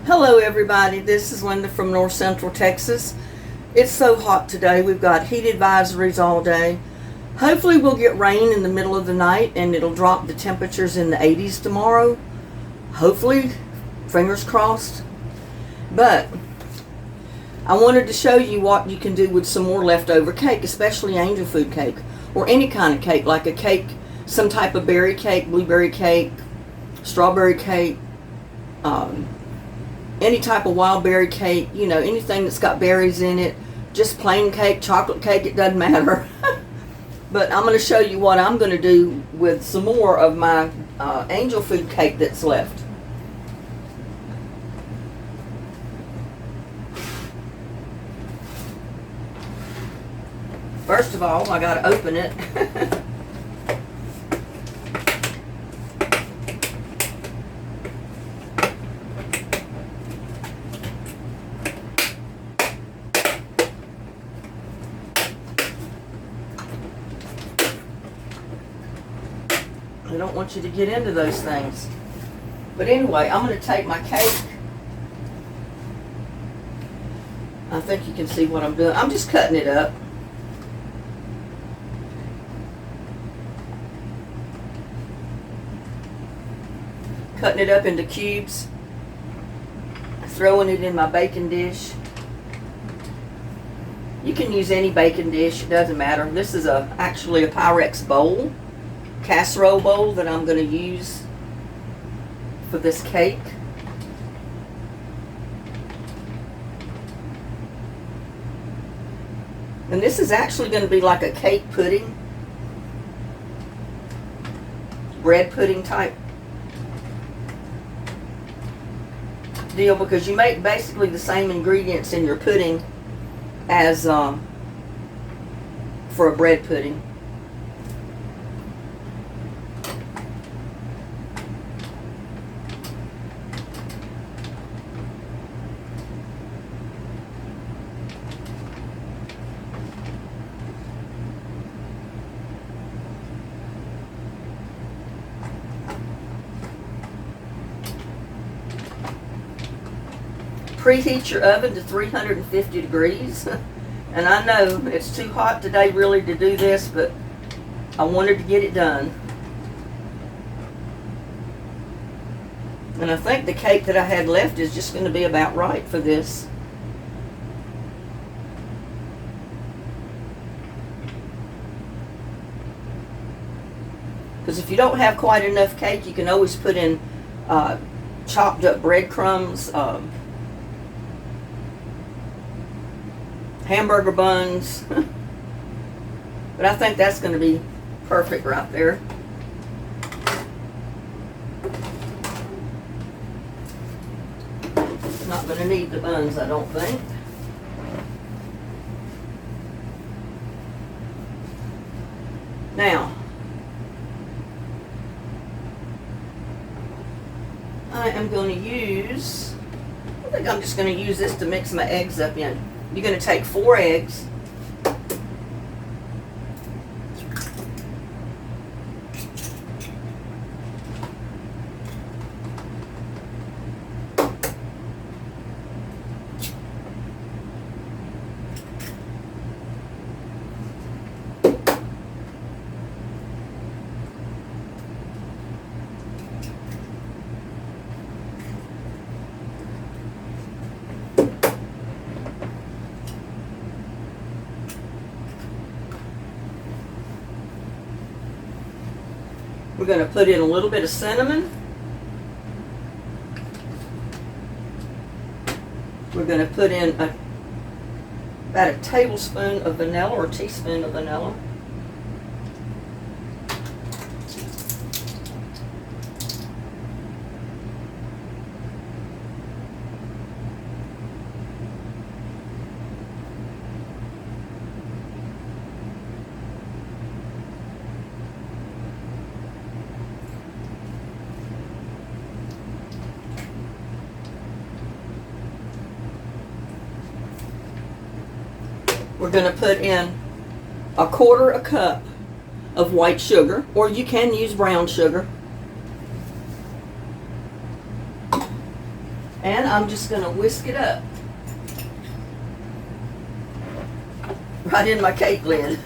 Hello everybody, this is Linda from North Central Texas. It's so hot today. We've got heat advisories all day. Hopefully we'll get rain in the middle of the night and it'll drop the temperatures in the 80s tomorrow. Hopefully, fingers crossed. But I wanted to show you what you can do with some more leftover cake, especially angel food cake or any kind of cake, like a cake, some type of berry cake, blueberry cake, strawberry cake, any type of wild berry cake, you know, anything that's got berries in it, just plain cake, chocolate cake, it doesn't matter. But I'm going to show you what I'm going to do with some more of my angel food cake that's left. First of all, I got to open it. I don't want you to get into those things. But anyway, I'm going to take my cake. I think you can see what I'm doing. I'm just cutting it up. Cutting it up into cubes. Throwing it in my baking dish. You can use any baking dish, it doesn't matter. This is actually a Pyrex bowl. Casserole bowl that I'm going to use for this cake. And this is actually going to be like a cake pudding, bread pudding type deal, because you make basically the same ingredients in your pudding as for a bread pudding. Preheat your oven to 350 degrees. And I know it's too hot today really to do this, but I wanted to get it done. And I think the cake that I had left is just going to be about right for this. Because if you don't have quite enough cake, you can always put in chopped up breadcrumbs, hamburger buns. But I think that's going to be perfect right there. Not going to need the buns, I don't think. Now, I am going to use, I think I'm just going to use this to mix my eggs up in. You're going to take 4 eggs. We're going to put in a little bit of cinnamon. We're going to put in about a tablespoon of vanilla or a teaspoon of vanilla. We're going to put in a 1/4 cup of white sugar, or you can use brown sugar. And I'm just going to whisk it up. Right in my cake lid.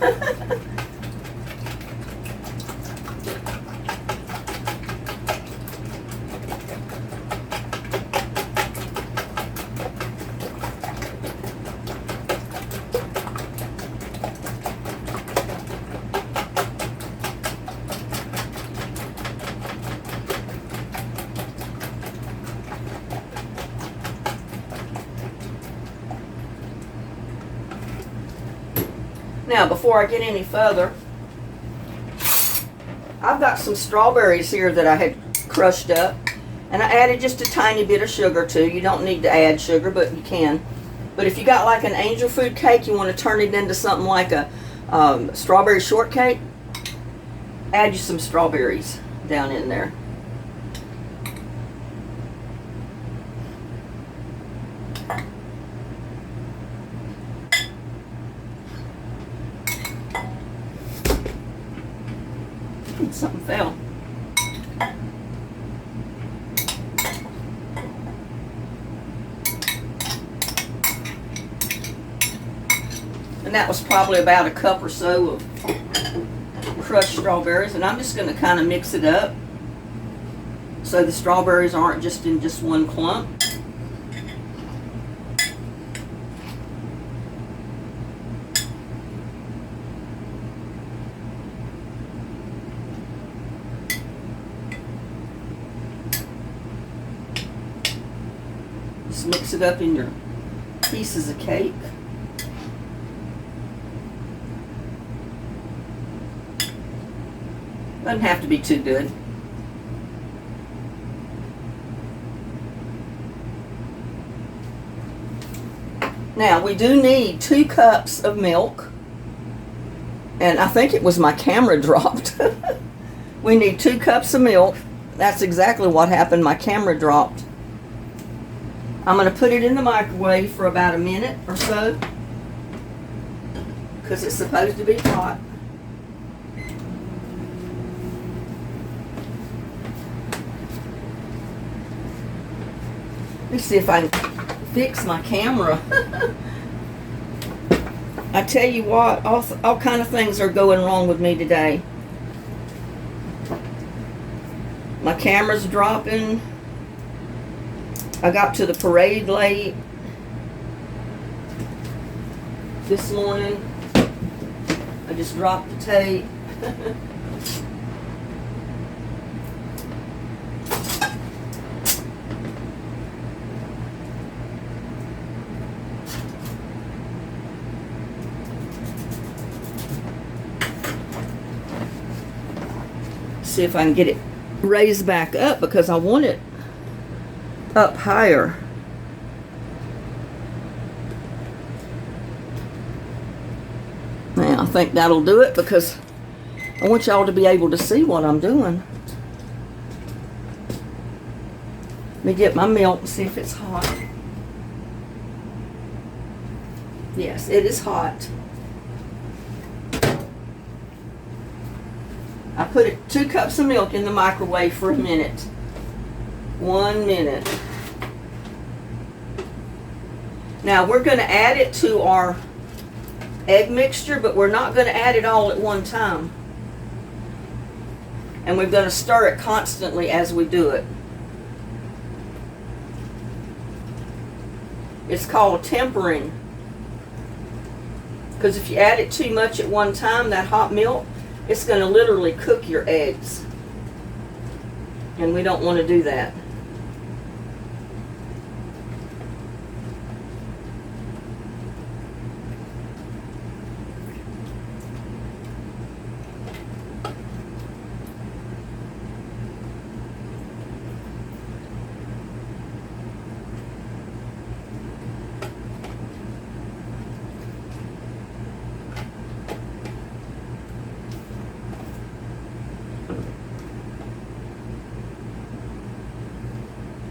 Now, before I get any further, I've got some strawberries here that I had crushed up, and I added just a tiny bit of sugar too. You don't need to add sugar, but you can. But if you got like an angel food cake, you want to turn it into something like a strawberry shortcake, add you some strawberries down in there. Something fell. And that was probably about a cup or so of crushed strawberries. And I'm just going to kind of mix it up so the strawberries aren't just in just one clump. Just mix it up in your pieces of cake. Doesn't have to be too good. Now we do need 2 cups of milk, and I think it was my camera dropped. We need 2 cups of milk. That's exactly what happened. My camera dropped. I'm going to put it in the microwave for about a minute or so because it's supposed to be hot. Let me see if I can fix my camera. I tell you what, all kind of things are going wrong with me today. My camera's dropping. I got to the parade late this morning. I just dropped the tape. See if I can get it raised back up because I want it up higher. Now I think that'll do it because I want y'all to be able to see what I'm doing. Let me get my milk and see if it's hot. Yes, it is hot. I put 2 cups of milk in the microwave for a minute. 1 minute. Now we're going to add it to our egg mixture, but we're not going to add it all at one time. And we're going to stir it constantly as we do it. It's called tempering. Because if you add it too much at one time, that hot milk, it's going to literally cook your eggs. And we don't want to do that.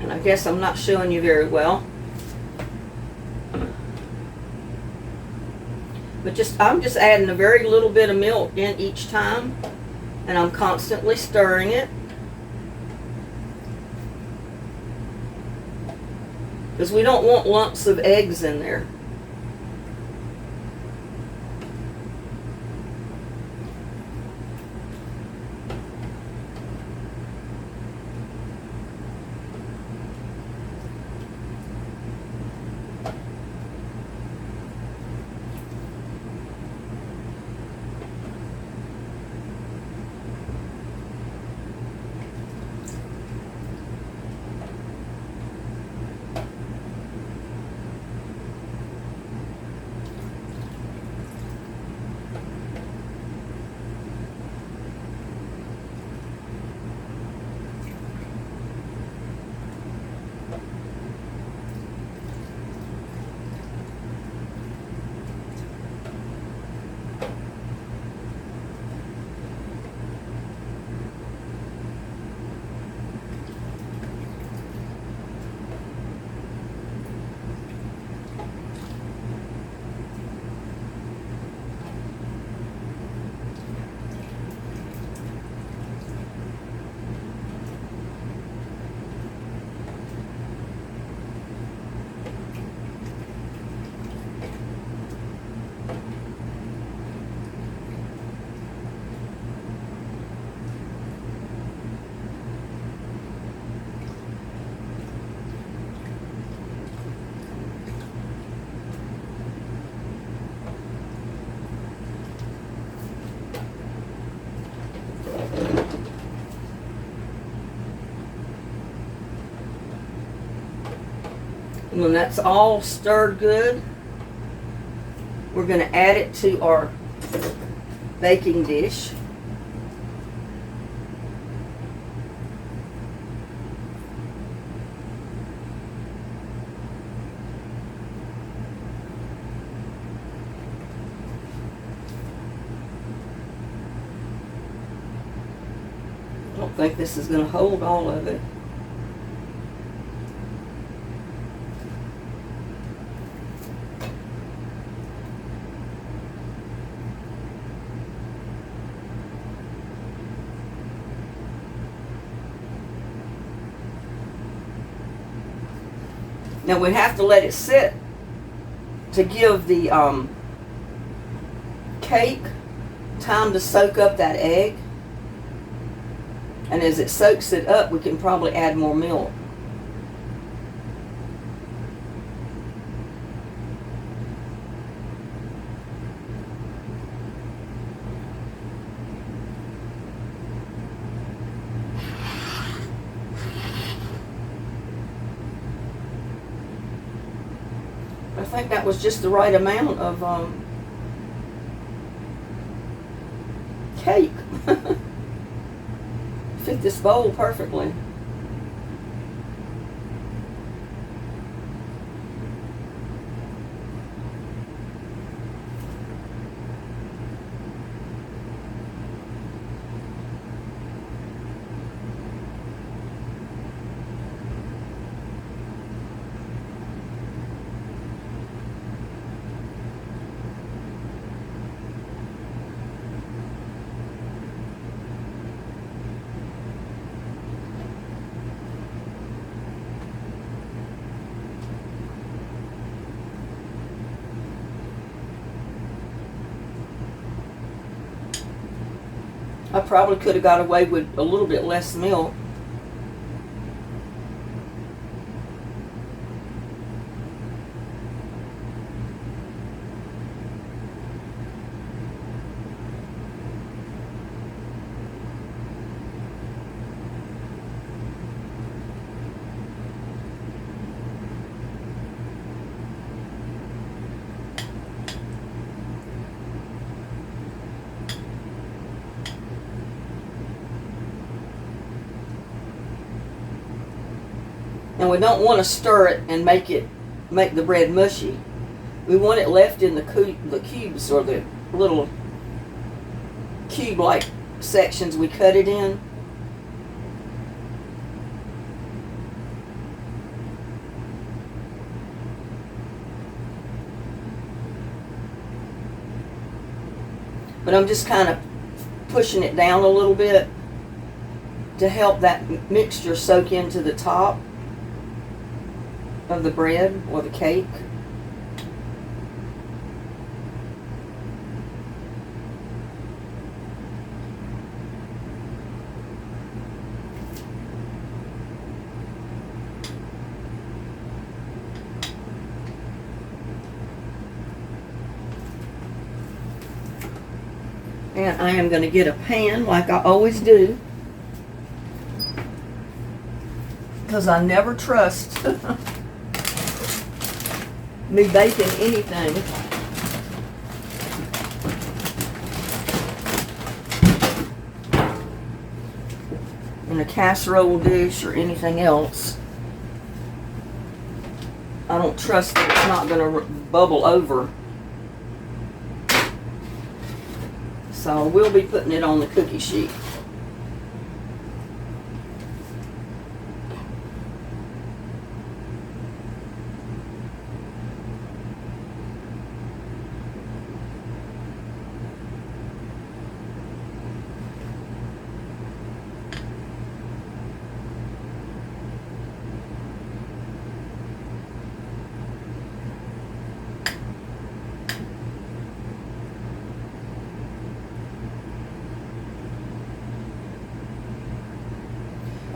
And I guess I'm not showing you very well. But I'm just adding a very little bit of milk in each time. And I'm constantly stirring it. because we don't want lumps of eggs in there. And when that's all stirred good, we're going to add it to our baking dish. I don't think this is going to hold all of it. Now we have to let it sit to give the cake time to soak up that egg. And as it soaks it up, we can probably add more milk. I think that was just the right amount of cake. Fit this bowl perfectly. I probably could have got away with a little bit less milk. And we don't want to stir it and make the bread mushy. We want it left in the cubes, or the little cube-like sections we cut it in. But I'm just kind of pushing it down a little bit to help that mixture soak into the top. of the bread or the cake. And I am going to get a pan like I always do, because I never trust me baking anything. In a casserole dish or anything else. I don't trust that it's not going to bubble over. So we'll be putting it on the cookie sheet.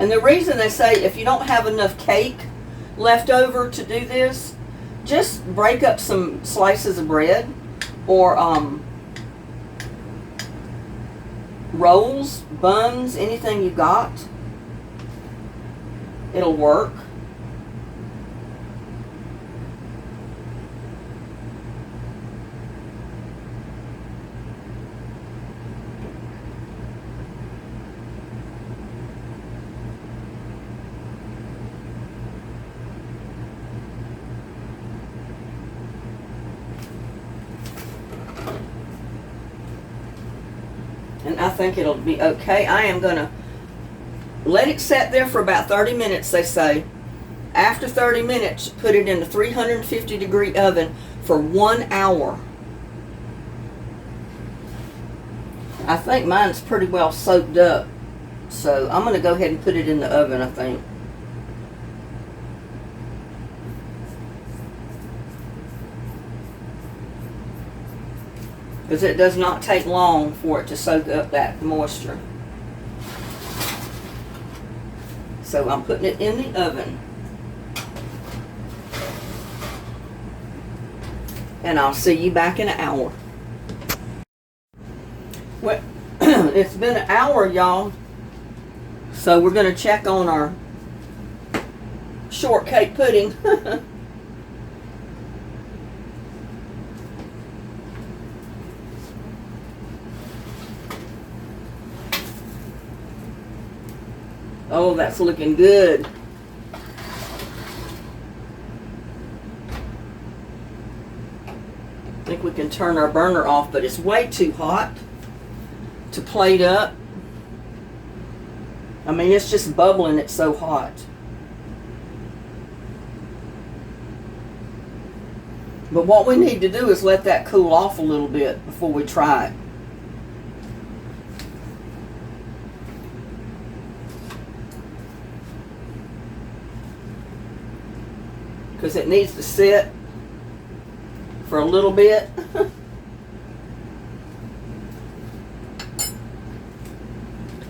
And the reason they say if you don't have enough cake left over to do this, just break up some slices of bread or rolls, buns, anything you got. It'll work. And I think it'll be okay. I am going to let it set there for about 30 minutes, they say. After 30 minutes, put it in a 350-degree oven for 1 hour. I think mine's pretty well soaked up. So I'm going to go ahead and put it in the oven, I think. Because it does not take long for it to soak up that moisture. So I'm putting it in the oven. And I'll see you back in an hour. Well, it's been an hour, y'all. So we're going to check on our shortcake pudding. Oh, that's looking good. I think we can turn our burner off, but it's way too hot to plate up. I mean, it's just bubbling, it's so hot. But what we need to do is let that cool off a little bit before we try it. Because it needs to sit for a little bit.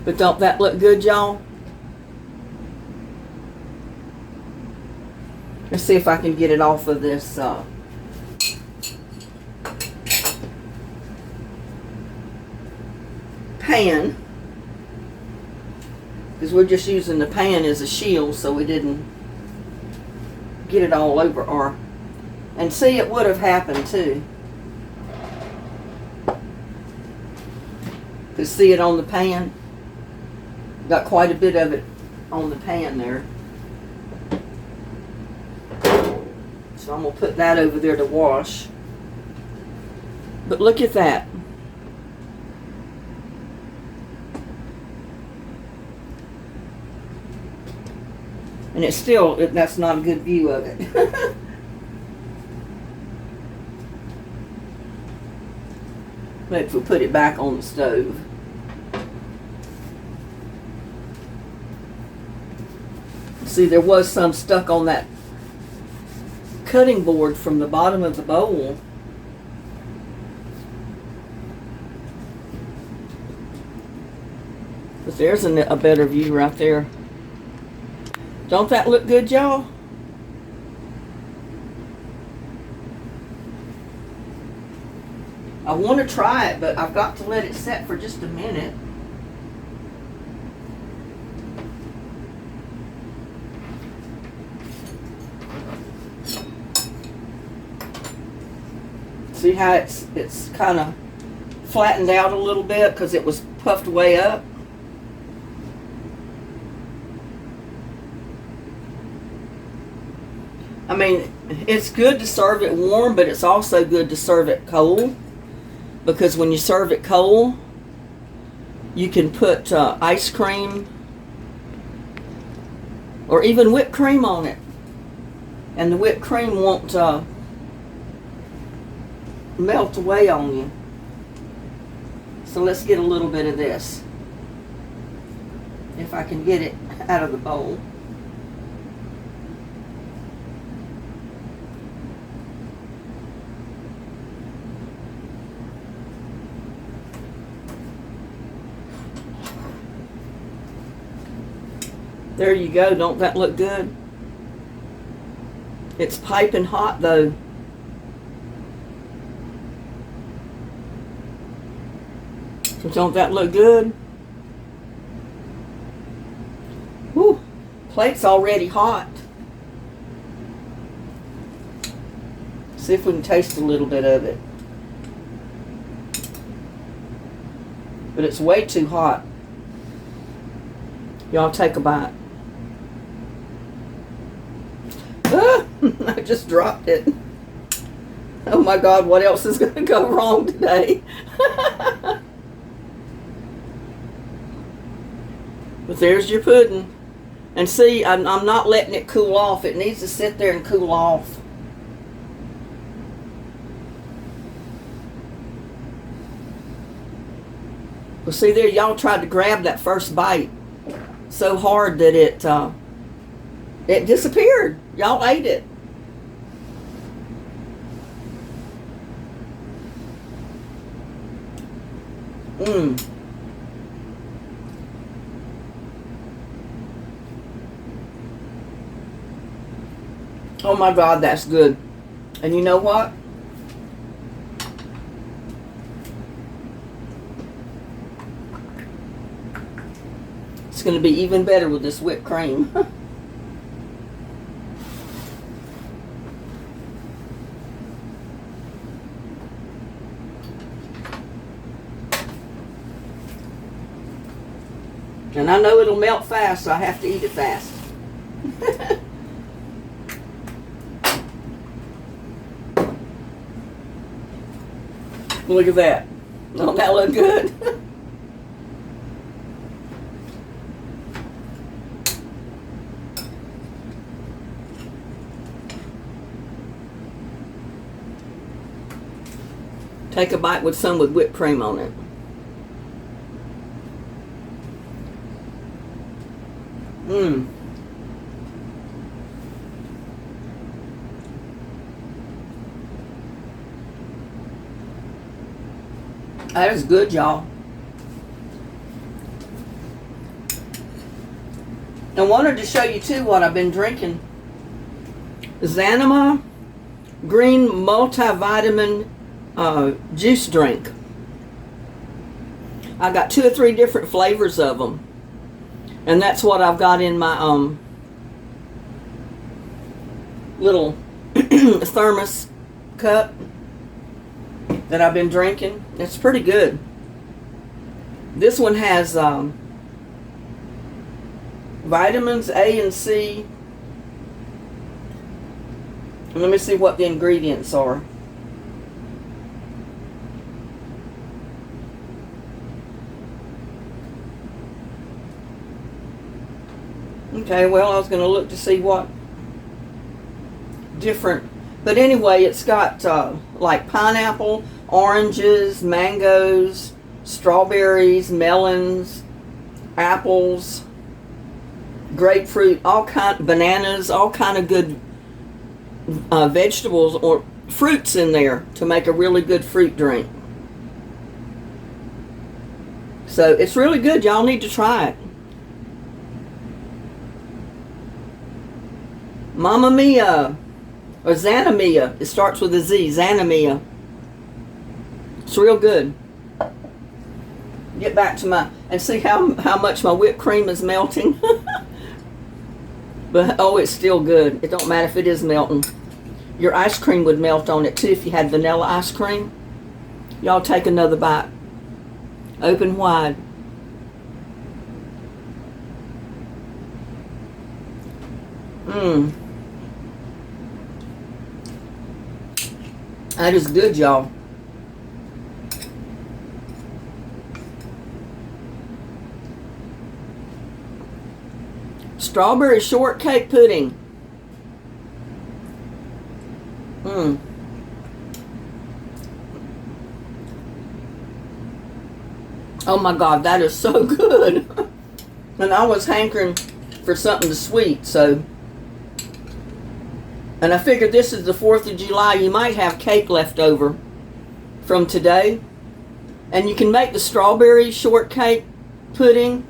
But don't that look good, y'all? Let's see if I can get it off of this pan. Because we're just using the pan as a shield so we didn't get it all over and see, it would have happened too. Could see it on the pan. Got quite a bit of it on the pan there. So I'm gonna put that over there to wash. But look at that. And it's still, that's not a good view of it. Maybe if we put it back on the stove. See, there was some stuck on that cutting board from the bottom of the bowl. But there's a better view right there. Don't that look good, y'all? I want to try it, but I've got to let it set for just a minute. See how it's kind of flattened out a little bit because it was puffed way up. I mean, it's good to serve it warm, but it's also good to serve it cold, because when you serve it cold, you can put ice cream or even whipped cream on it, and the whipped cream won't melt away on you. So let's get a little bit of this, if I can get it out of the bowl. There you go. Don't that look good? It's piping hot though. So don't that look good? Whew. Plate's already hot. See if we can taste a little bit of it. But it's way too hot. Y'all take a bite. Ah, I just dropped it. Oh my God, what else is going to go wrong today? But there's your pudding. And see, I'm not letting it cool off. It needs to sit there and cool off. Well, see there, y'all tried to grab that first bite so hard that it disappeared. Y'all ate it. Mmm. Oh my God, that's good. And you know what? It's going to be even better with this whipped cream. And I know it'll melt fast, so I have to eat it fast. Look at that. Don't that look good? Take a bite with some with whipped cream on it. Mmm. That is good, y'all. I wanted to show you too what I've been drinking. Zanima green multivitamin juice drink. I got 2 or 3 different flavors of them, and that's what I've got in my little thermos cup that I've been drinking. It's pretty good. This one has vitamins A and C. And let me see what the ingredients are. Okay, well, I was going to look to see what different, but anyway, it's got like pineapple, oranges, mangoes, strawberries, melons, apples, grapefruit, bananas, all kind of good vegetables or fruits in there to make a really good fruit drink. So it's really good. Y'all need to try it. Mamma Mia, or Zanamia. It starts with a Z. Zanamia. It's real good. Get back to my, and see how much my whipped cream is melting. But oh, it's still good. It don't matter if it is melting. Your ice cream would melt on it too if you had vanilla ice cream. Y'all take another bite. Open wide. Mmm. That is good, y'all. Strawberry shortcake pudding. Mmm. Oh my God, that is so good. And I was hankering for something sweet, so. And I figured this is the 4th of July. You might have cake left over from today. And you can make the strawberry shortcake pudding,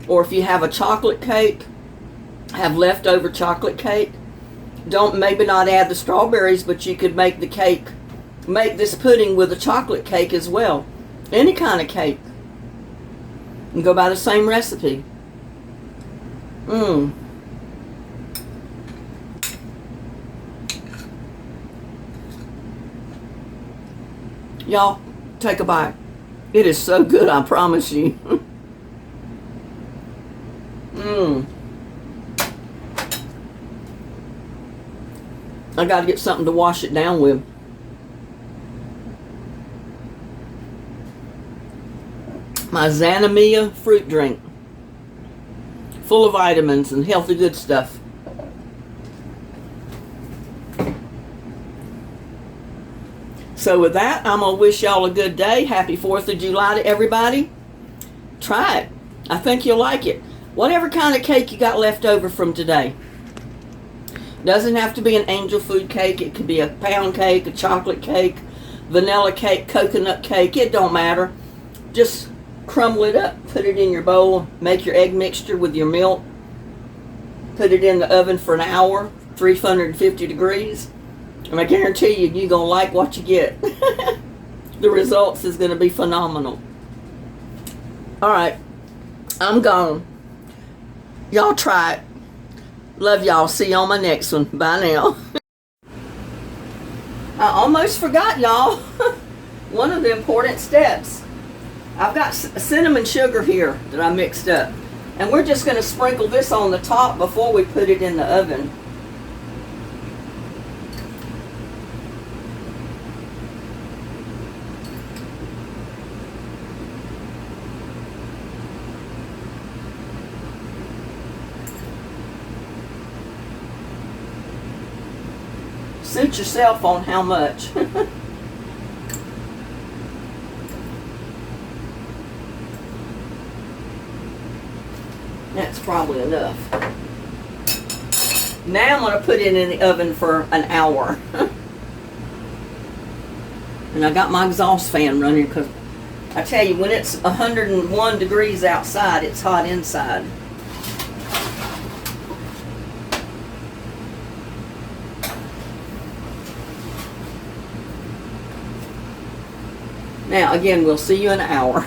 or if you have a chocolate cake, have leftover chocolate cake. Don't, maybe not add the strawberries, but you could make the cake, make this pudding with a chocolate cake as well. Any kind of cake. And go by the same recipe. Mmm. Y'all, take a bite. It is so good, I promise you. Mmm. I gotta get something to wash it down with. My Zanamia fruit drink. Full of vitamins and healthy good stuff. So with that, I'm going to wish y'all a good day. Happy 4th of July to everybody. Try it. I think you'll like it. Whatever kind of cake you got left over from today. Doesn't have to be an angel food cake. It could be a pound cake, a chocolate cake, vanilla cake, coconut cake. It don't matter. Just crumble it up, put it in your bowl, make your egg mixture with your milk, put it in the oven for an hour, 350 degrees, and I guarantee you, you're going to like what you get. The results is going to be phenomenal. Alright, I'm gone. Y'all try it. Love y'all. See you on my next one. Bye now. I almost forgot, y'all. One of the important steps. I've got cinnamon sugar here that I mixed up. And we're just going to sprinkle this on the top before we put it in the oven. Suit yourself on how much. That's probably enough. Now I'm going to put it in the oven for an hour. And I got my exhaust fan running because I tell you, when it's 101 degrees outside, it's hot inside. Now, again, we'll see you in an hour.